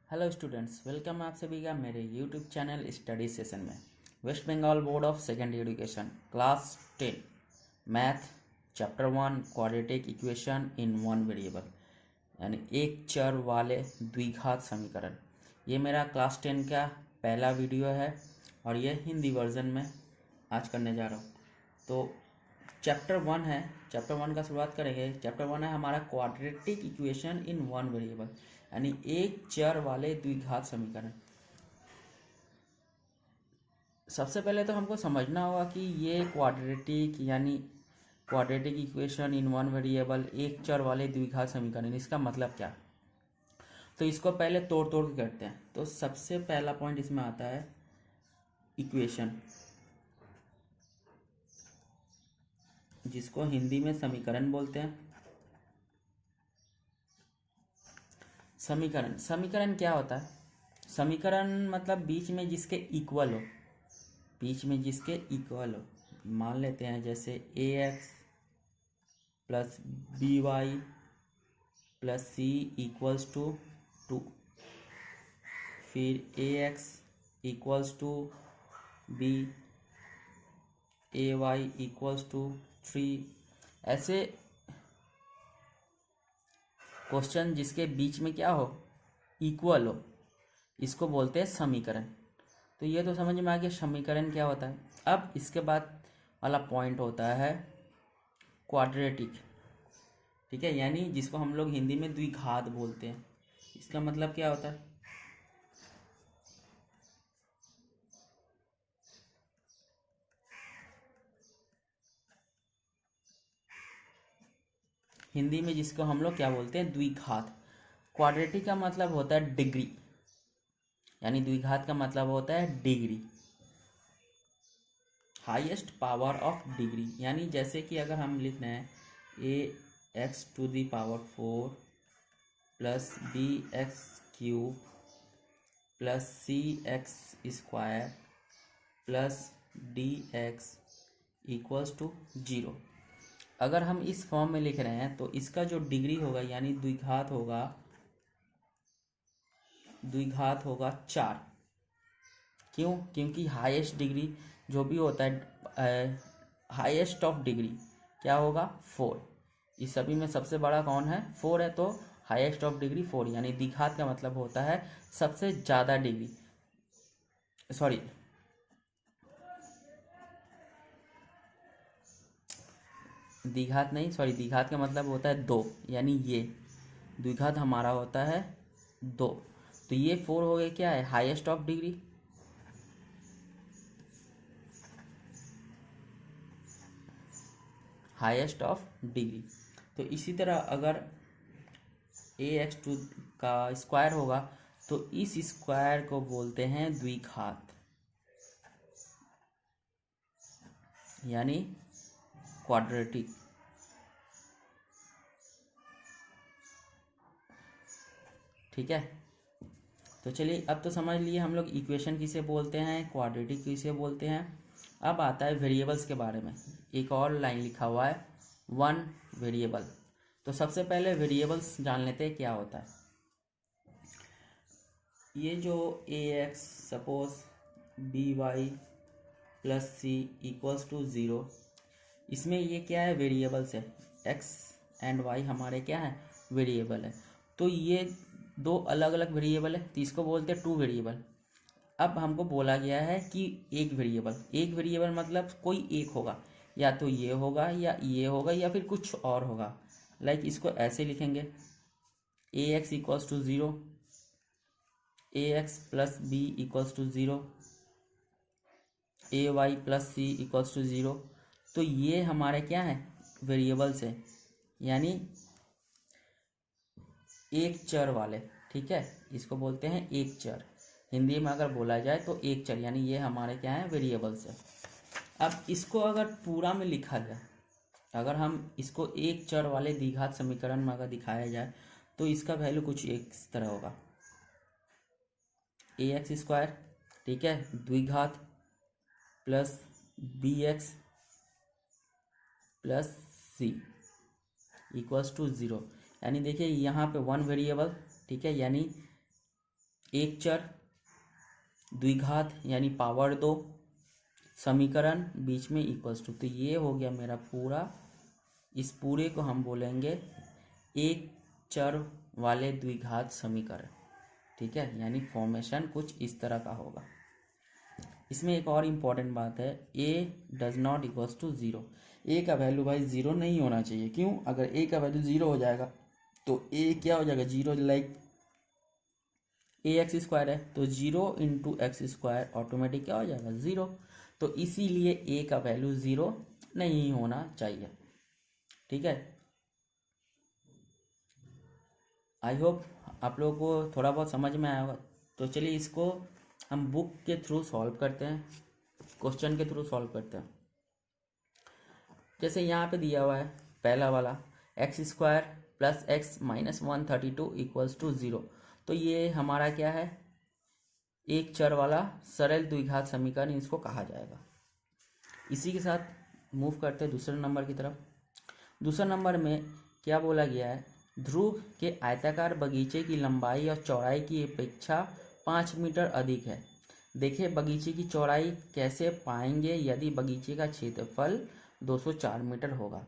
Hello students, welcome आप सभी का मेरे यूट्यूब चैनल स्टडी सेशन में। West Bengal board of secondary education class 10 math chapter 1 quadratic equation in one variable यानी एक चर वाले द्विघात समीकरण। ये मेरा क्लास 10 का पहला वीडियो है और ये हिंदी वर्जन में आज करने जा रहा हूँ। तो चैप्टर 1 है, चैप्टर 1 का शुरुआत करेंगे। चैप्टर 1 है हमारा quadratic equation in one variable यानी एक चर वाले द्विघात समीकरण। सबसे पहले तो हमको समझना होगा कि ये क्वाड्रेटिक यानी quadratic equation in one variable एक चर वाले द्विघात समीकरण, इसका मतलब क्या। तो इसको पहले तोड़ तोड़ के करते हैं। तो सबसे पहला पॉइंट इसमें आता है इक्वेशन, जिसको हिंदी में समीकरण बोलते हैं। समीकरण समीकरण क्या होता है? समीकरण मतलब बीच में जिसके इक्वल हो, बीच में जिसके इक्वल हो। मान लेते हैं जैसे A X plus B Y plus C equals to 2, फिर A X equals to B, A Y equals to 3। ऐसे क्वेश्चन जिसके बीच में क्या हो, इक्वल हो, इसको बोलते हैं समीकरण। तो ये तो समझ में आ गया समीकरण क्या होता है। अब इसके बाद वाला पॉइंट होता है क्वाड्रेटिक, ठीक है, यानी जिसको हम लोग हिंदी में द्विघात बोलते हैं। इसका मतलब क्या होता है? हिंदी में जिसको हम लोग क्या बोलते हैं, द्विघात। क्वाड्रेटिक का मतलब होता है डिग्री, यानी द्विघात का मतलब होता है degree, highest power of degree. यानी जैसे कि अगर हम लिख रहे हैं A X to the power 4 plus B X cube plus C X square plus D X equals to 0। अगर हम इस फॉर्म में लिख रहे हैं तो इसका जो डिग्री होगा यानी द्विघात होगा, द्विघात होगा 4। क्यों? क्योंकि हाईएस्ट डिग्री जो भी होता है, हाईएस्ट ऑफ डिग्री क्या होगा, 4। इस सभी में सबसे बड़ा कौन है, 4 है। तो हाईएस्ट ऑफ डिग्री 4 यानी द्विघात का मतलब होता है सबसे ज़्यादा डिग्री, सॉरी द्विघात नहीं, सॉरी द्विघात का मतलब होता है 2, यानी ये द्विघात हमारा होता है 2। तो ये 4 हो गए, क्या है, highest of degree. Highest of degree. तो इसी तरह अगर ए एक्स टू का स्क्वायर होगा तो इस स्क्वायर को बोलते हैं द्विघात, यानी क्वाड्रेटिक। ठीक है, तो चलिए अब तो समझ लिए हम लोग इक्वेशन किसे बोलते हैं, क्वाड्रेटिक किसे बोलते हैं। अब आता है वेरिएबल्स के बारे में। एक और लाइन लिखा हुआ है वन वेरिएबल। तो सबसे पहले वेरिएबल्स जान लेते हैं क्या होता है। ये जो A X suppose B Y plus C equals to 0, इसमें ये क्या है, वेरिएबल्स है। एक्स एंड वाई हमारे क्या है, वेरिएबल है। तो ये दो अलग अलग वेरिएबल है, तो इसको बोलते हैं टू वेरिएबल। अब हमको बोला गया है कि एक वेरिएबल, एक वेरिएबल मतलब कोई एक होगा, या तो ये होगा या ये होगा या फिर कुछ और होगा। लाइक इसको ऐसे लिखेंगे A X equals to 0, A X plus B equals to 0, A Y plus C equals to 0। तो ये हमारे क्या है, वेरिएबल्स है, यानी एक चर वाले। ठीक है, इसको बोलते हैं एक चर। हिंदी में अगर बोला जाए तो एक चर, यानी ये हमारे क्या है, वेरिएबल्स है। अब इसको अगर पूरा में लिखा जाए, अगर हम इसको एक चर वाले द्विघात समीकरण में अगर दिखाया जाए तो इसका वैल्यू कुछ इस तरह होगा, ए एक्स स्क्वायर, ठीक है, द्विघात plus B X plus C equals to 0। यानी देखिए यहाँ पे वन वेरिएबल, ठीक है, यानी एक चर द्विघात यानी पावर 2 समीकरण बीच में इक्वल्स टू, तो ये हो गया मेरा पूरा। इस पूरे को हम बोलेंगे एक चर वाले द्विघात समीकरण। ठीक है, यानी फॉर्मेशन कुछ इस तरह का होगा। इसमें एक और इम्पॉर्टेंट बात है, A does not equals to zero. A का वैल्यू भाई ज़ीरो नहीं होना चाहिए। क्यों? अगर ए का वैल्यू ज़ीरो हो जाएगा तो ए क्या हो जाएगा? Zero, like a X square है तो zero into x square automatic क्या हो जाएगा? ज़ीरो। तो इसीलिए ए का वैल्यू ज़ीरो नहीं होना चाहिए। ठीक है, आई होप आप लोगों को थोड़ा बहुत समझ में आया होगा। तो चलिए इसको हम बुक के थ्रू सॉल्व करते हैं, क्वेश्चन के थ्रू सॉल्व करते हैं। जैसे यहाँ पे दिया हुआ है पहला वाला, X square plus X minus 132 equals to zero. तो ये हमारा क्या है? एक चर वाला सरल द्विघात समीकरण इसको कहा जाएगा। इसी के साथ मूव करते हैं दूसरे नंबर की तरफ। दूसरे नंबर में क्या बोला गया है? ध्रुव के आयताकार बगीचे की लंबाई और चौड़ाई की अपेक्षा 5 मीटर अधिक है। देखिए बगीचे की चौड़ाई कैसे पाएंगे यदि बगीचे का क्षेत्रफल 204 मीटर होगा।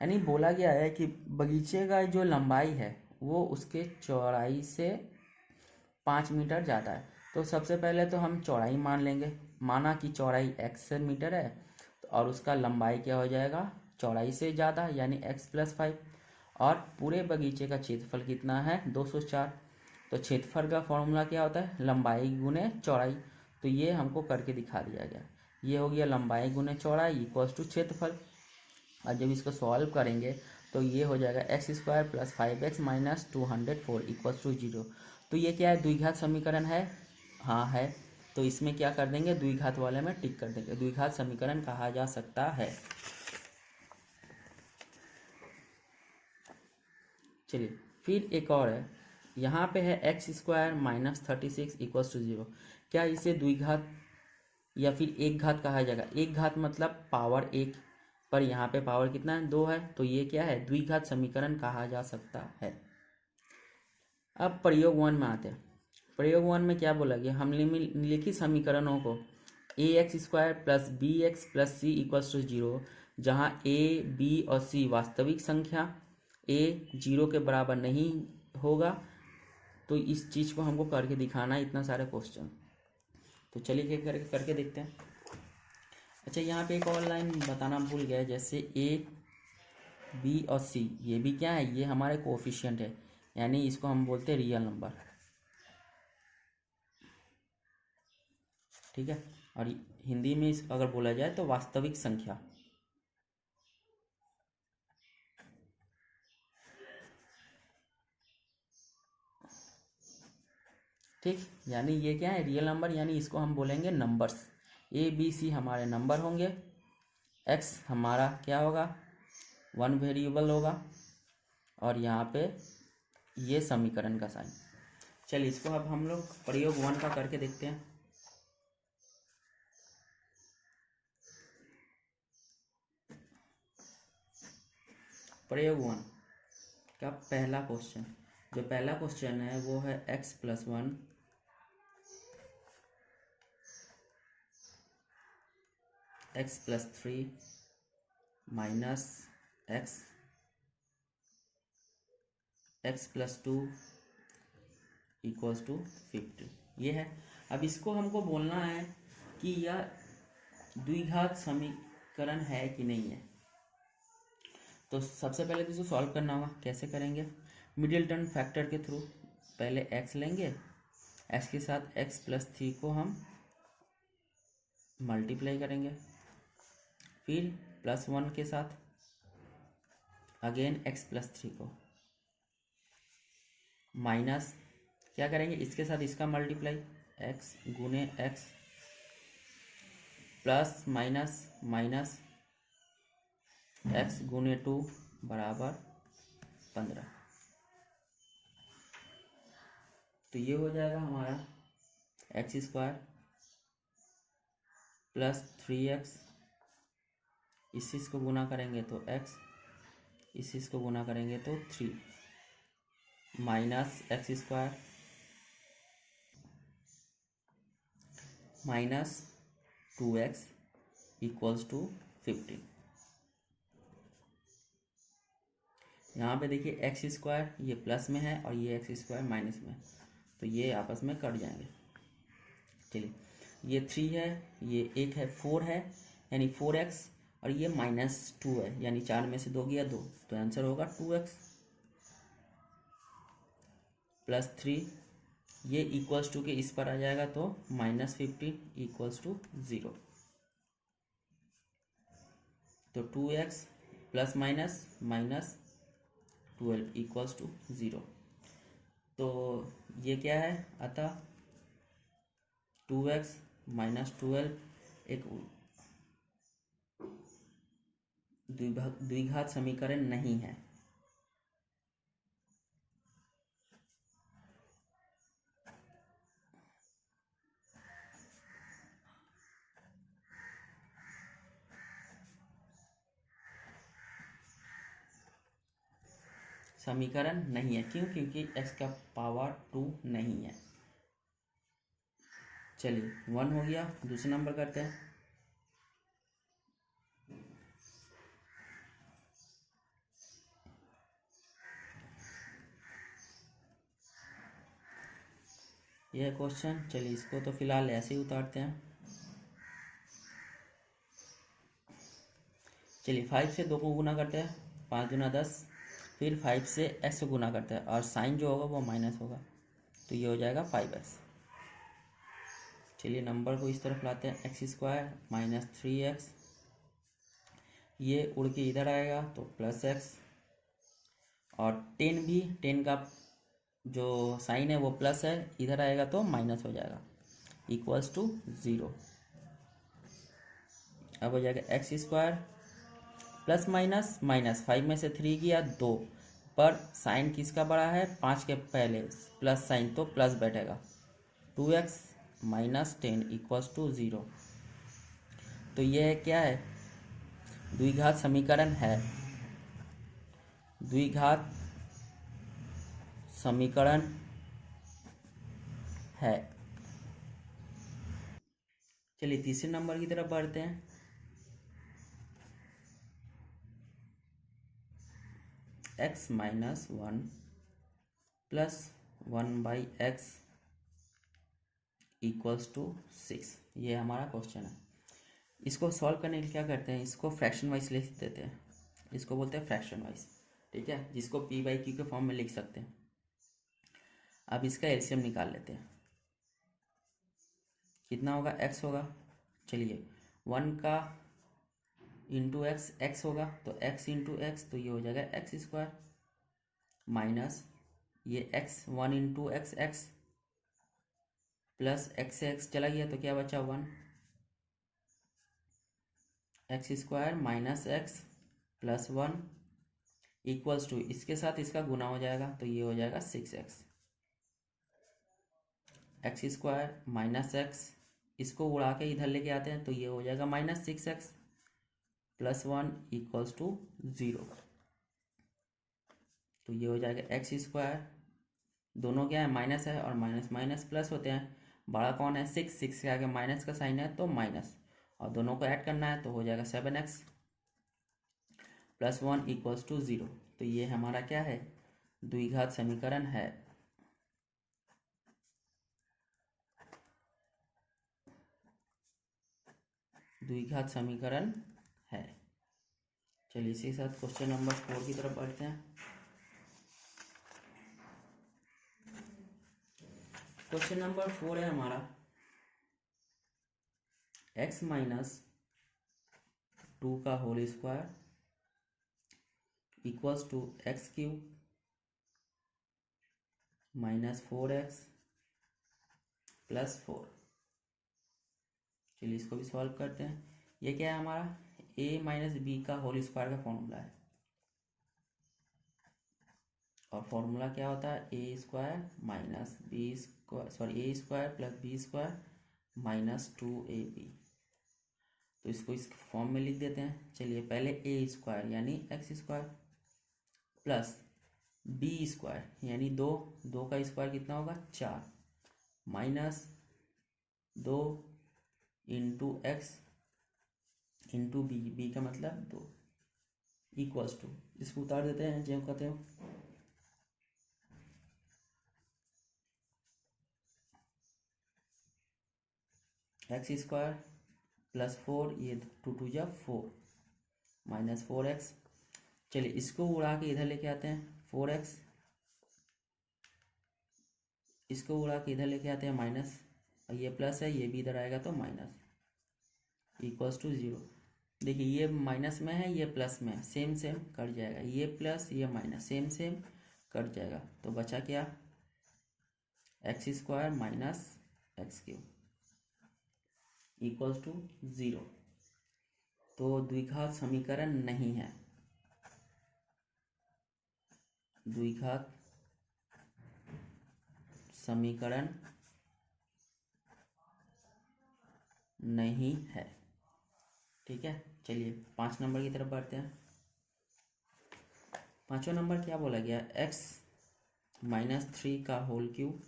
यानी बोला गया है कि बगीचे का जो लंबाई है वो उसके चौड़ाई से 5 मीटर ज़्यादा है। तो सबसे पहले तो हम चौड़ाई मान लेंगे। माना कि चौड़ाई x मीटर है और उसका लंबाई क्या हो जाएगा? चौड़ाई से ज़्यादा, यानी x प्लस 5। और पूरे बगीचे का क्षेत्रफल कितना है? 204। तो क्षेत्रफल का फॉर्मूला क्या होता है? लंबाई गुने चौड़ाई। तो ये हमको करके दिखा दिया गया। ये हो गया लंबाई गुने चौड़ाई इक्वल्स टू क्षेत्रफल। और जब इसको सॉल्व करेंगे तो ये हो जाएगा X square plus 5x minus 204 equals to zero. तो ये क्या है? द्विघात समीकरण है। हाँ है। तो इसमें क्या कर देंगे? द्विघात वाले में टिक कर देंगे, द्विघात समीकरण कहा जा सकता है। चलिए फिर एक और है, यहाँ पे है X square minus 36 equals to zero. क्या इसे द्विघात या फिर एक घात कहा जाएगा? एक घात मतलब पावर एक, पर यहाँ पे पावर कितना है? 2 है। तो ये क्या है? द्विघात समीकरण कहा जा सकता है। अब प्रयोग 1 में आते हैं। प्रयोग 1 में क्या बोला गया? हम निम्नलिखित समीकरणों को A X square plus B X plus C equals to zero, जहाँ ए बी और सी वास्तविक संख्या, ए जीरो के बराबर नहीं होगा। तो इस चीज़ को हमको करके दिखाना है, इतना सारे क्वेश्चन। तो चलिए करके देखते हैं। अच्छा, यहाँ पे एक और लाइन बताना भूल गया, जैसे ए बी और सी, ये भी क्या है? ये हमारे कोफिशिएंट है, यानी इसको हम बोलते हैं रियल नंबर। ठीक है, और हिंदी में इस अगर बोला जाए तो वास्तविक संख्या। ठीक, यानी ये क्या है? रियल नंबर, यानी इसको हम बोलेंगे नंबर्स। ए बी सी हमारे नंबर होंगे, एक्स हमारा क्या होगा? 1 वेरिएबल होगा, और यहाँ पे ये समीकरण का साइन। चलिए इसको अब हम लोग प्रयोग 1 का करके देखते हैं। प्रयोग 1 का पहला क्वेश्चन, जो पहला क्वेश्चन है वो है x plus 1 x plus 3 minus x plus 2 equals to 50। ये है। अब इसको हमको बोलना है कि यह द्विघात समीकरण है कि नहीं है। तो सबसे पहले तो इसको सॉल्व करना होगा। कैसे करेंगे? मिडिल टर्म फैक्टर के थ्रू। पहले x लेंगे, x के साथ x प्लस 3 को हम मल्टीप्लाई करेंगे, फिर प्लस 1 के साथ अगेन x प्लस 3 को माइनस क्या करेंगे? इसके साथ इसका मल्टीप्लाई, x गुने x plus minus minus x गुने 2 बराबर 15। तो ये हो जाएगा हमारा एक्स स्क्वायर प्लस 3x, इस चीज़ को गुना करेंगे तो x, इस चीज़ को गुना करेंगे तो 3 minus X square minus 2x equals to 15। यहाँ पे देखिए एक्स स्क्वायर ये प्लस में है और ये एक्स स्क्वायर माइनस में है, तो ये आपस में कट जाएंगे। चलिए ये 3 है, ये 1 है, 4 है यानी 4x, और ये -2 है यानी 4 में से 2 गया 2, तो आंसर होगा 2x प्लस 3। ये इक्वल्स टू के इस पर आ जाएगा तो -15 इक्वल्स टू 0। तो 2x plus minus minus 12 equals to 0। तो ये क्या है, अतः 2x माइनस 12 एक द्विघात समीकरण नहीं है। समीकरण नहीं है, क्यों? क्योंकि x का पावर 2 नहीं है। चलिए 1 हो गया, दूसरा नंबर करते हैं। यह क्वेश्चन, चलिए इसको तो फिलहाल ऐसे ही उतारते हैं। चलिए 5 से 2 को गुना करते हैं, 5 दूना 10, फिर 5 से x को गुना करते हैं और साइन जो होगा वो माइनस होगा, तो ये हो जाएगा 5x। चलिए नंबर को इस तरफ लाते हैं, एक्स स्क्वायर माइनस 3x, ये उड़ के इधर आएगा तो प्लस x, और 10 भी, 10 का जो साइन है वो प्लस है, इधर आएगा तो माइनस हो जाएगा, इक्वल्स टू 0। अब हो जाएगा X square plus minus minus, 5 में से 3 गया 2, पर साइन किसका बड़ा है, 5 के पहले प्लस साइन तो प्लस बैठेगा, 2x माइनस 10 इक्वल्स टू 0। तो यह क्या है, द्विघात समीकरण है, द्विघात समीकरण है। चलिए तीसरे नंबर की तरफ बढ़ते हैं। x minus 1 plus 1/x equals to 6, ये हमारा क्वेश्चन है। इसको सॉल्व करने के लिए क्या करते हैं, इसको फ्रैक्शन वाइज लिख देते हैं, इसको बोलते हैं फ्रैक्शन वाइज, ठीक है, जिसको p/q के फॉर्म में लिख सकते हैं। अब इसका एलसीएम निकाल लेते हैं, कितना होगा, x होगा, चलिए 1 का इंटू एक्स, एक्स होगा तो x इंटू एक्स, तो ये हो जाएगा एक्स स्क्वायर, माइनस ये x 1 into X X, plus x से x चला गया तो क्या बचा 1, X square minus X plus 1 equals to, इसके साथ इसका गुना हो जाएगा तो ये हो जाएगा 6x, x square minus x, इसको उड़ा के इधर लेके आते हैं तो ये हो जाएगा -6x प्लस 1 इक्वल्स टू 0। तो ये हो जाएगा एक्स स्क्वायर, दोनों क्या है, माइनस है, और माइनस माइनस प्लस होते हैं, बड़ा कौन है 6, 6 के आगे माइनस का साइन है तो माइनस, और दोनों को ऐड करना है तो हो जाएगा 7x प्लस 1 इक्वल्स टू 0। तो ये हमारा क्या है, द्विघात समीकरण है। द्विघात समीकरण है। चलिए इसी के साथ क्वेश्चन नंबर 4 की तरफ बढ़ते हैं। क्वेश्चन नंबर 4 है हमारा, x माइनस 2 का whole square equals to X cube minus 4x plus 4। चलिए इसको भी सॉल्व करते हैं। ये क्या है हमारा, a माइनस बी का होल स्क्वायर का फॉर्मूला है, और फॉर्मूला क्या होता है, A square minus B square, sorry A square plus B square minus 2ab। तो इसको इस फॉर्म में लिख देते हैं। चलिए पहले ए स्क्वायर यानी X square plus B square यानी 2 का स्क्वायर कितना होगा 4, minus 2 into X into B, B का मतलब 2 इक्वल्स टू, इसको उतार देते हैं जो कहते हो एक्स स्क्वायर प्लस 4, ये 2 2 जा 4 माइनस 4x। चलिए इसको उड़ा के इधर लेके आते हैं 4x, इसको उड़ा के इधर लेके आते हैं माइनस, और ये प्लस है, ये भी इधर आएगा तो माइनस, इक्वल्स टू 0। देखिए ये माइनस में है, ये प्लस में है, सेम सेम कट जाएगा, ये प्लस ये माइनस सेम सेम कट जाएगा, तो बचा क्या, X square minus X cube equals to 0। तो द्विघात समीकरण नहीं है, द्विघात समीकरण नहीं है। ठीक है, चलिए 5 नंबर की तरफ बढ़ते हैं। 5वां नंबर क्या बोला गया, x माइनस 3 का whole cube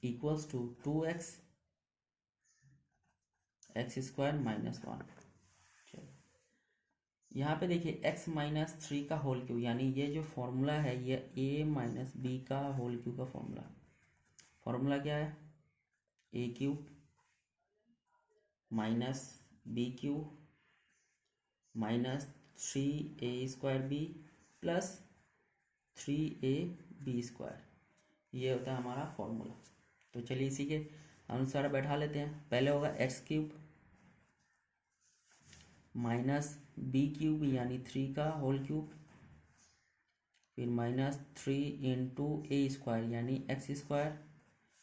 equals to 2x X square minus 1। चलो यहाँ पे देखिए x माइनस 3 का होल क्यूब, यानी ये जो फॉर्मूला है ये a माइनस बी का होल क्यूब का फॉर्मूला क्या है, a cube minus B cube minus 3a square B plus 3a B square, ये होता है हमारा फॉर्मूला। तो चलिए इसी के अनुसार बैठा लेते हैं। पहले होगा X cube minus B cube यानी 3 का होल क्यूब, फिर माइनस 3 इंटू ए स्क्वायर यानी X square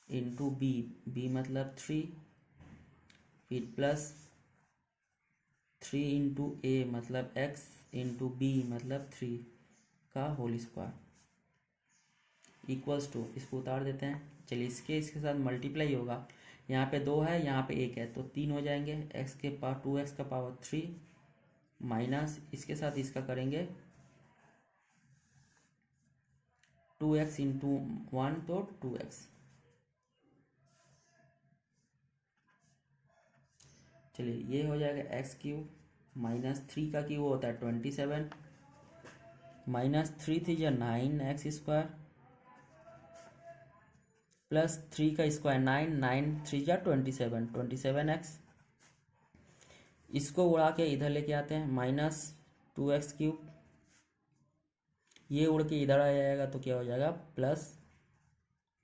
into B, B मतलब 3, फिर प्लस 3 इंटू ए मतलब एक्स इंटू बी मतलब 3 का होल स्क्वायर इक्वल्स टू, इसको उतार देते हैं। चलिए इसके साथ मल्टीप्लाई होगा, यहाँ पे 2 है यहाँ पे 1 है तो 3 हो जाएंगे, एक्स के पावर 2x का पावर 3 माइनस इसके साथ इसका करेंगे 2x इंटू 1 तो 2x। चलिए ये हो जाएगा एक्स क्यूब माइनस 3 का क्यूब होता है 27 माइनस 3 3 या 9 एक्स स्क्वायर प्लस 3 का स्क्वायर 9 9 3 या 27 एक्स। इसको उड़ा के इधर लेके आते हैं माइनस 2x क्यूब, ये उड़ के इधर आ जाएगा तो क्या हो जाएगा प्लस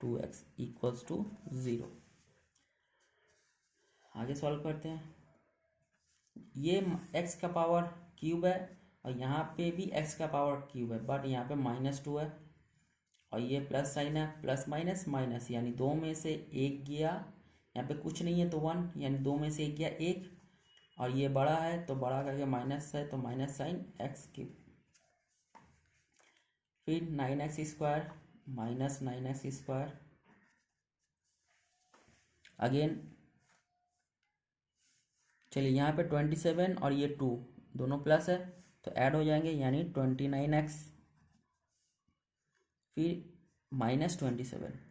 2x इक्वल्स टू 0। आगे सॉल्व करते हैं। ये x का पावर क्यूब है और यहाँ पे भी x का पावर क्यूब है, बट यहाँ पे -2 है और ये प्लस साइन है, प्लस माइनस माइनस यानी 2 में से 1 गया, यहाँ पे कुछ नहीं है तो 1 यानी 2 में से 1 गया 1, और ये बड़ा है तो बड़ा करके माइनस है तो माइनस साइन एक्स क्यूब, फिर 9x square minus 9x square again. चलिए यहाँ पे 27 और ये 2 दोनों प्लस है तो ऐड हो जाएंगे यानी 29x, फिर माइनस 27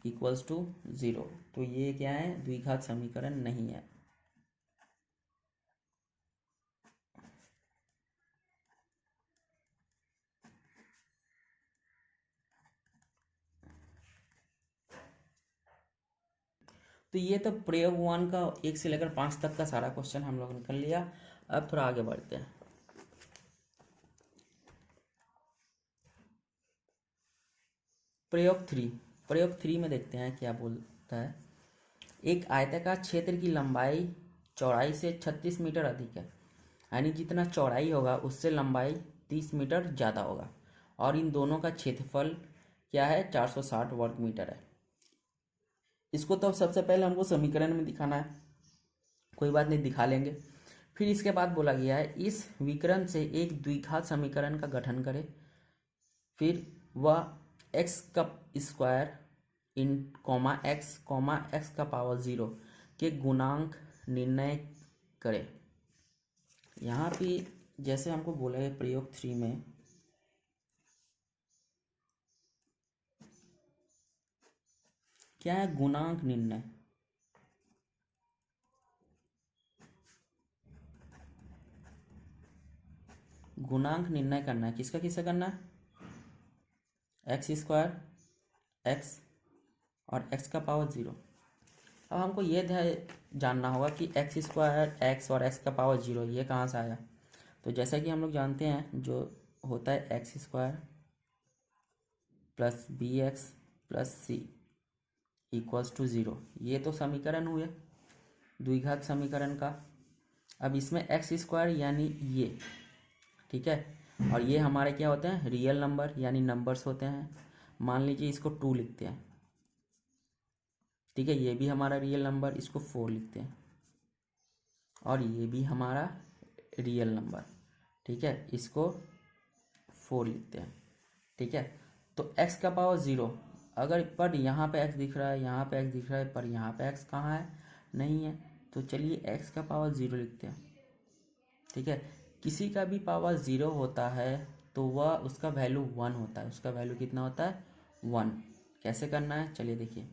इक्वल्स टू 0। तो ये क्या है, द्विघात समीकरण नहीं है। तो ये तो प्रयोग 1 का 1 से लेकर 5 तक का सारा क्वेश्चन हम लोग ने कर लिया। अब थोड़ा आगे बढ़ते हैं। प्रयोग 3 में देखते हैं क्या बोलता है। एक आयताकार क्षेत्र की लंबाई चौड़ाई से 36 मीटर अधिक है, यानी जितना चौड़ाई होगा उससे लंबाई 30 मीटर ज़्यादा होगा, और इन दोनों का क्षेत्रफल क्या है 460 वर्ग मीटर है। इसको तो सबसे पहले हमको समीकरण में दिखाना है, कोई बात नहीं दिखा लेंगे। फिर इसके बाद बोला गया है इस विकर्ण से एक द्विघात समीकरण का गठन करें, फिर वह एक्स का स्क्वायर इन एक्स का पावर 0 के गुणांक निर्णय करें। यहाँ पे जैसे हमको बोला है प्रयोग 3 में क्या है, गुणांक निर्णय। गुणांक निर्णय करना है, किसका किसका करना है, एक्स स्क्वायर एक्स और एक्स का पावर 0। अब हमको ये जानना होगा कि एक्स स्क्वायर एक्स और एक्स का पावर 0 ये कहाँ से आया। तो जैसा कि हम लोग जानते हैं जो होता है X square plus B X plus C equals to 0, ये तो समीकरण हुए द्विघात समीकरण का। अब इसमें एक्स स्क्वायर यानी ये, ठीक है, और ये हमारे क्या होते हैं, रियल नंबर यानी नंबर्स होते हैं। मान लीजिए इसको 2 लिखते हैं, ठीक है, ये भी हमारा रियल नंबर, इसको 4 लिखते हैं, और ये भी हमारा रियल नंबर, ठीक है, इसको 4 लिखते हैं, ठीक है। तो x का पावर 0, अगर पर यहाँ पे x दिख रहा है, यहाँ पे x दिख रहा है, पर यहाँ पे x कहाँ है, नहीं है, तो चलिए x का पावर 0 लिखते हैं, ठीक है। किसी का भी पावर 0 होता है तो वह उसका वैल्यू 1 होता है, उसका वैल्यू कितना होता है, 1। कैसे करना है, चलिए देखिए,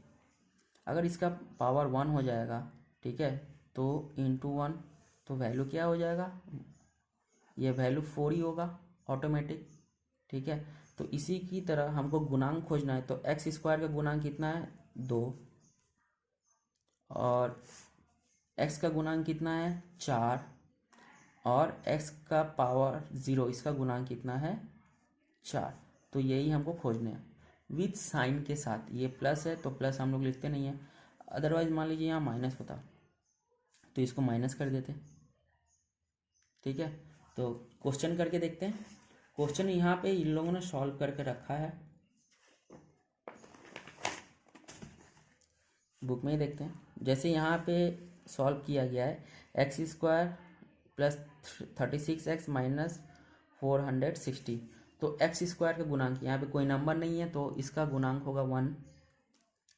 अगर इसका पावर 1 हो जाएगा, ठीक है, तो इंटू 1, तो वैल्यू क्या हो जाएगा, ये वैल्यू 4 ही होगा ऑटोमेटिक, ठीक है। तो इसी की तरह हमको गुणांक खोजना है, तो एक्स स्क्वायर का गुणांक कितना है, 2, और एक्स का गुणांक कितना है, 4, और x का पावर 0 इसका गुणांक कितना है, 4। तो यही हमको खोजने हैं विथ साइन के साथ। ये प्लस है तो प्लस हम लोग लिखते नहीं है, अदरवाइज मान लीजिए यहाँ माइनस होता तो इसको माइनस कर देते, ठीक है। तो क्वेश्चन करके देखते हैं। क्वेश्चन यहाँ पे इन लोगों ने सॉल्व करके रखा है, बुक में ही देखते हैं। जैसे यहाँ पे सॉल्व किया गया है, X square plus 36x minus 460, तो एक्स स्क्वायर का गुणांक, यहाँ पे कोई नंबर नहीं है तो इसका गुणांक होगा 1,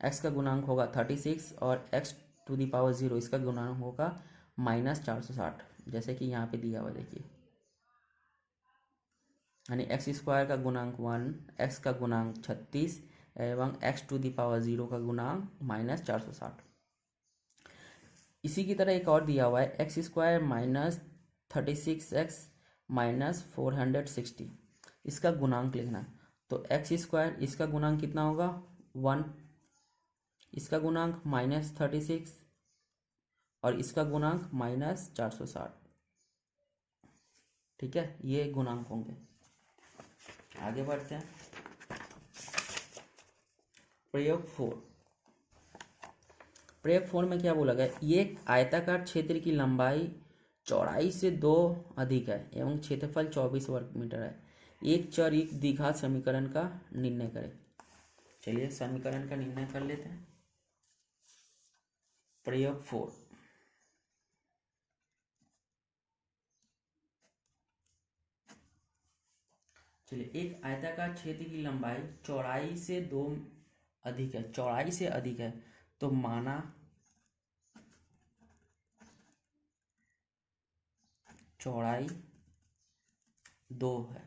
एक्स का गुणांक होगा 36 और एक्स टू दी पावर 0 इसका गुणांक होगा माइनस 460, जैसे कि यहाँ पे दिया हुआ देखिए, यानी एक्स स्क्वायर का गुणांक 1, एक्स का गुणांक 36 एवं एक्स टू दी पावर 0 का गुणांक माइनस 460। इसी की तरह एक और दिया हुआ है, X square minus 36x minus 460, इसका गुणांक लिखना है। तो एक्स स्क्वायर इसका गुणांक कितना होगा, 1, इसका गुणांक माइनस 36 और इसका गुणांक माइनस 460, ठीक है, ये गुणांक होंगे। आगे बढ़ते हैं। प्रयोग 4, प्रयोग 4 में क्या बोला गया, ये एक आयताकार क्षेत्र की लंबाई चौड़ाई से 2 अधिक है एवं क्षेत्रफल 24 वर्ग मीटर है, एक चर एक द्विघात समीकरण का निर्णय करें। चलिए समीकरण का निर्णय कर लेते हैं। प्रयोग 4, चलिए, एक आयताकार क्षेत्र की लंबाई चौड़ाई से 2 अधिक है, चौड़ाई से अधिक है, तो माना चौड़ाई 2 है,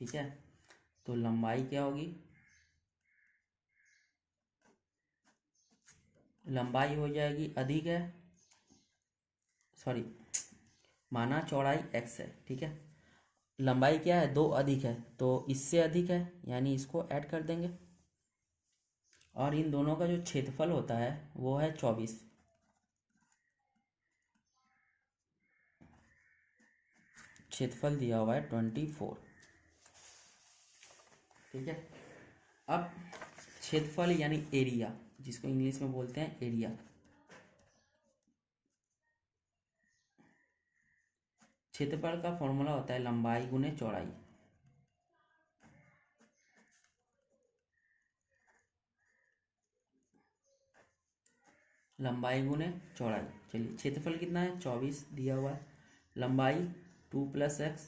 ठीक है, तो लंबाई क्या होगी, लंबाई हो जाएगी अधिक है, सॉरी, माना चौड़ाई x है, ठीक है, लंबाई क्या है, 2 अधिक है, तो इससे अधिक है यानी इसको ऐड कर देंगे, और इन दोनों का जो क्षेत्रफल होता है वो है 24, क्षेत्रफल दिया हुआ है 24, ठीक है। अब क्षेत्रफल यानी एरिया, जिसको इंग्लिश में बोलते हैं एरिया, क्षेत्रफल का फॉर्मूला होता है लंबाई गुने चौड़ाई, लंबाई गुने चौड़ाई। चलिए क्षेत्रफल कितना है, 24 दिया हुआ है, लंबाई 2 + x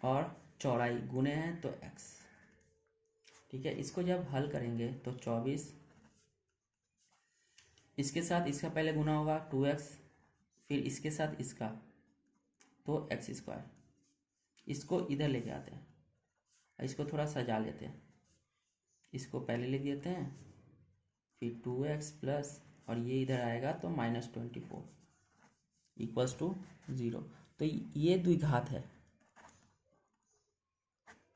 और चौड़ाई गुने है तो x, ठीक है। इसको जब हल करेंगे तो 24, इसके साथ इसका पहले गुना होगा 2x, फिर इसके साथ इसका तो एक्स स्क्वायर, इसको इधर लेके आते हैं, इसको थोड़ा सजा लेते हैं, इसको पहले लिख देते हैं फिर 2x प्लस, और ये इधर आएगा तो -24 इक्वल्स टू 0। तो ये द्विघात है,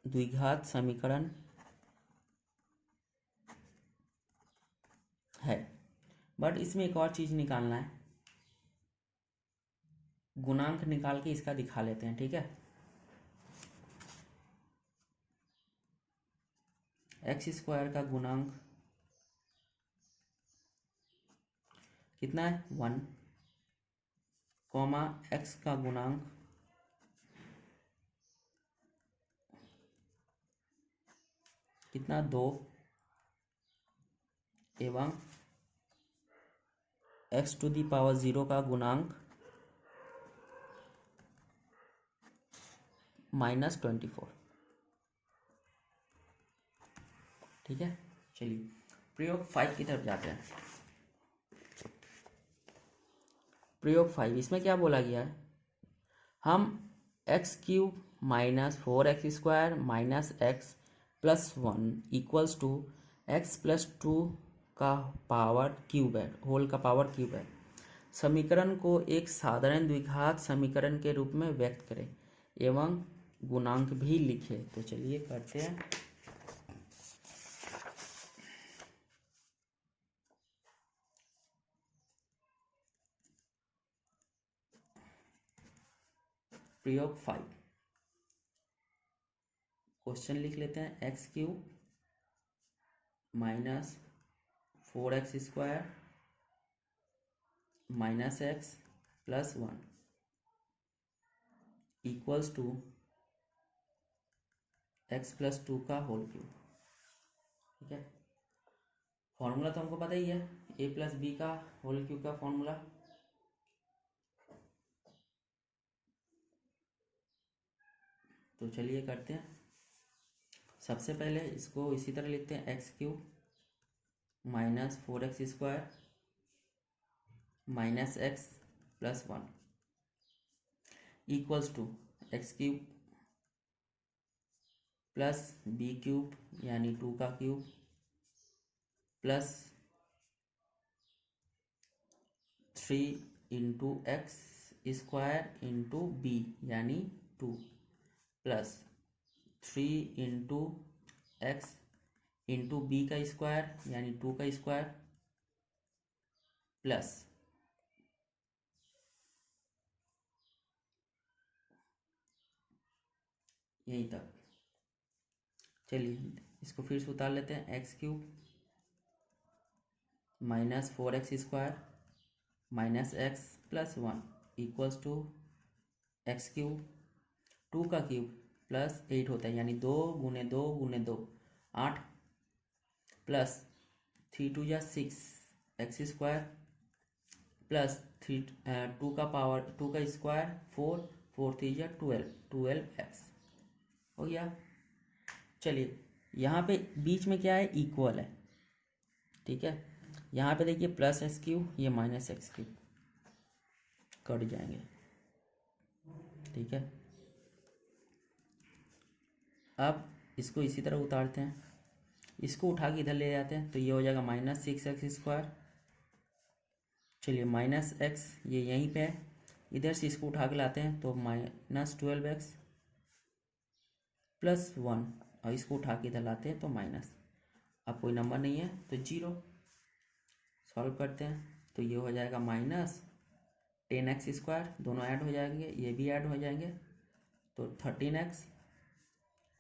द्विघात समीकरण है। बट इसमें एक और चीज़ निकालना है, गुणांक निकाल के इसका दिखा लेते हैं, ठीक है। x² का गुणांक कितना है 1, कॉमा x का गुणांक कितना 2, एवं x⁻0 का गुणांक -24, ठीक है। चलिए प्रयोग 5 की तरफ जाते हैं। प्रयोग 5, इसमें क्या बोला गया है, हम x³ - 4x² - x + 1 equals to x + 2 का पावर क्यूब है, होल का पावर क्यूब है, समीकरण को एक साधारण द्विघात समीकरण के रूप में व्यक्त करें एवं गुणांक भी लिखे। तो चलिए करते हैं। प्रयोग 5, क्वेश्चन लिख लेते हैं। x³ - 4x² - x + 1 equals to x + 2 का होल क्यूब, ठीक है। फॉर्मूला तो हमको पता ही है, a + b का होल क्यूब का फॉर्मूला। तो चलिए करते हैं। सबसे पहले इसको इसी तरह लिखते हैं, x³ - 4x² - x + 1 equals to x³ plus b³ यानी 2 का क्यूब प्लस 3 × x² × b यानी 2 प्लस 3 × x × b का स्क्वायर यानी 2 का स्क्वायर प्लस यहीं तक। चलिए इसको फिर से उतार लेते हैं। x³ - 4x² - x + 1 equals to x³ 2 का क्यूब प्लस 8 होता है, यानी 2 × 2 × 2 8 प्लस 3 × 2 = 6 x² प्लस 2 का पावर 2 का स्क्वायर 4 4 3 = 12 हो गया। चलिए यहाँ पे बीच में क्या है, इक्वल है, ठीक है। यहाँ पे देखिए +x³ ये -x³ कट जाएंगे, ठीक है। अब इसको इसी तरह उतारते हैं, इसको उठा के इधर ले जाते हैं तो ये हो जाएगा -6x²। चलिए -x ये यहीं पे है, इधर से इसको उठा के लाते हैं तो -12x + 1, और इसको उठा के इधर लाते हैं तो माइनस। अब कोई नंबर नहीं है तो 0। सॉल्व करते हैं तो ये हो जाएगा -10x², दोनों ऐड हो जाएंगे, ये भी ऐड हो जाएंगे तो 13x,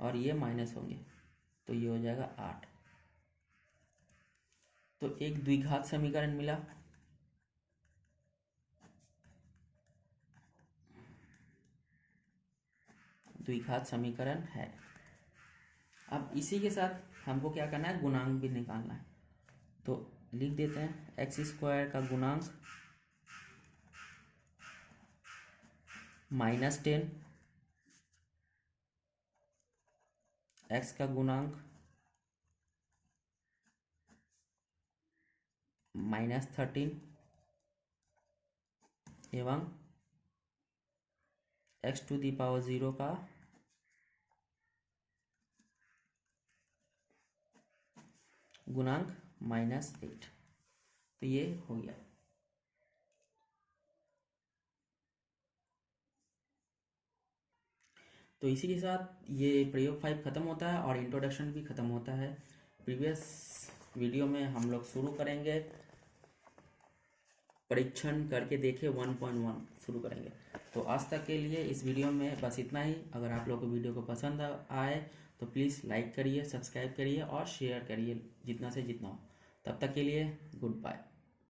और ये माइनस होंगे तो ये हो जाएगा 8। तो एक द्विघात समीकरण मिला। द्विघात समीकरण है। अब इसी के साथ हमको क्या करना है, गुणांक भी निकालना है। तो लिख देते हैं x² का गुणांक -10, x का गुणांक -13 एवं x⁻0 का गुणांक -8। तो ये हो गया। तो इसी के साथ ये प्रयोग 5 ख़त्म होता है और इंट्रोडक्शन भी ख़त्म होता है। प्रीवियस वीडियो में हम लोग शुरू करेंगे, परीक्षण करके देखे 1.1 शुरू करेंगे। तो आज तक के लिए इस वीडियो में बस इतना ही। अगर आप लोग को वीडियो को पसंद आए तो प्लीज़ लाइक करिए, सब्सक्राइब करिए और शेयर करिए जितना से जितना हो। तब तक के लिए गुड बाय।